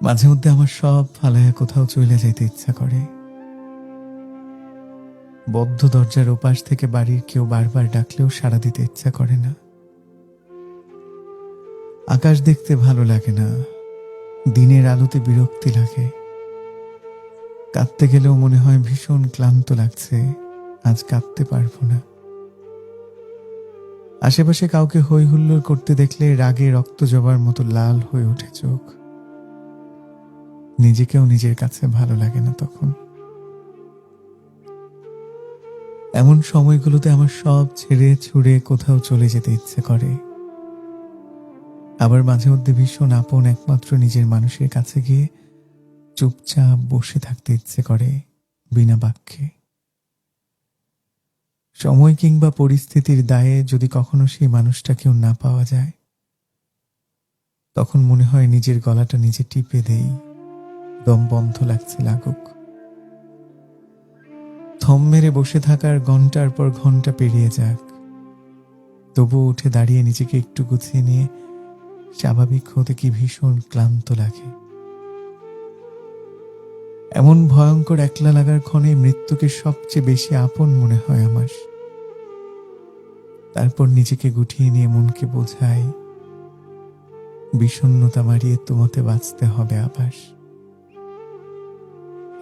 মাঝে মধ্যে আমার সব ফালায়া কোথাও চলে যেতে ইচ্ছা করে। বদ্ধ দরজার ওপাশ থেকে বাড়ির কেউ বারবার ডাকলেও সাড়া দিতে ইচ্ছা করে না। আকাশ দেখতে ভালো লাগে না, দিনের আলোতে বিরক্তি লাগে। কাঁদতে গেলেও মনে হয় ভীষণ ক্লান্ত লাগছে, আজ কাঁদতে পারবো না। আশেপাশে কাউকে হই হুল্লোড় করতে দেখলে রাগে রক্ত জবার মতো লাল হয়ে ওঠে চোখ। নিজেকেও নিজের কাছে ভালো লাগে না তখন। এমন সময়গুলোতে আমার সব ছেড়ে ছুড়ে কোথাও চলে যেতে ইচ্ছে করে। আবার মাঝে মধ্যে ভীষণ আপন একমাত্র নিজের মানুষের কাছে গিয়ে চুপচাপ বসে থাকতে ইচ্ছে করে, বিনা বাক্যে। সময় কিংবা পরিস্থিতির দায়ে যদি কখনো সেই মানুষটাকেও না পাওয়া যায়, তখন মনে হয় নিজের গলাটা নিজে টিপে দেই, দম বন্ধ লাগছে লাগুক। থম মেরে বসে থাকার ঘন্টার পর ঘন্টা পেরিয়ে যাক, তবুও উঠে দাঁড়িয়ে নিজেকে একটু গুছিয়ে নিয়ে স্বাভাবিক হতে কি ভীষণ ক্লান্ত লাগে। এমন ভয়ঙ্কর একলা লাগার ক্ষণে মৃত্যুকে সবচেয়ে বেশি আপন মনে হয় আমার। তারপর নিজেকে গুটিয়ে নিয়ে মনকে বোঝাই, বিষণ্ণতা মারিয়ে তোমাতে বাঁচতে হবে আবার।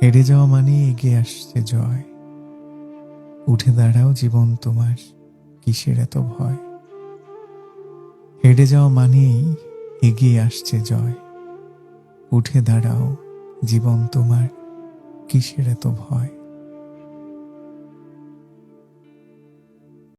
হেরে যাওয়া মানে এগিয়ে আসছে জয়। উঠে দাঁড়াও জীবন তোমার, কিসের এত ভয়। হেরে যাওয়া মানেই এগিয়ে আসছে জয়। উঠে দাঁড়াও জীবন তোমার, কিসের এত ভয়।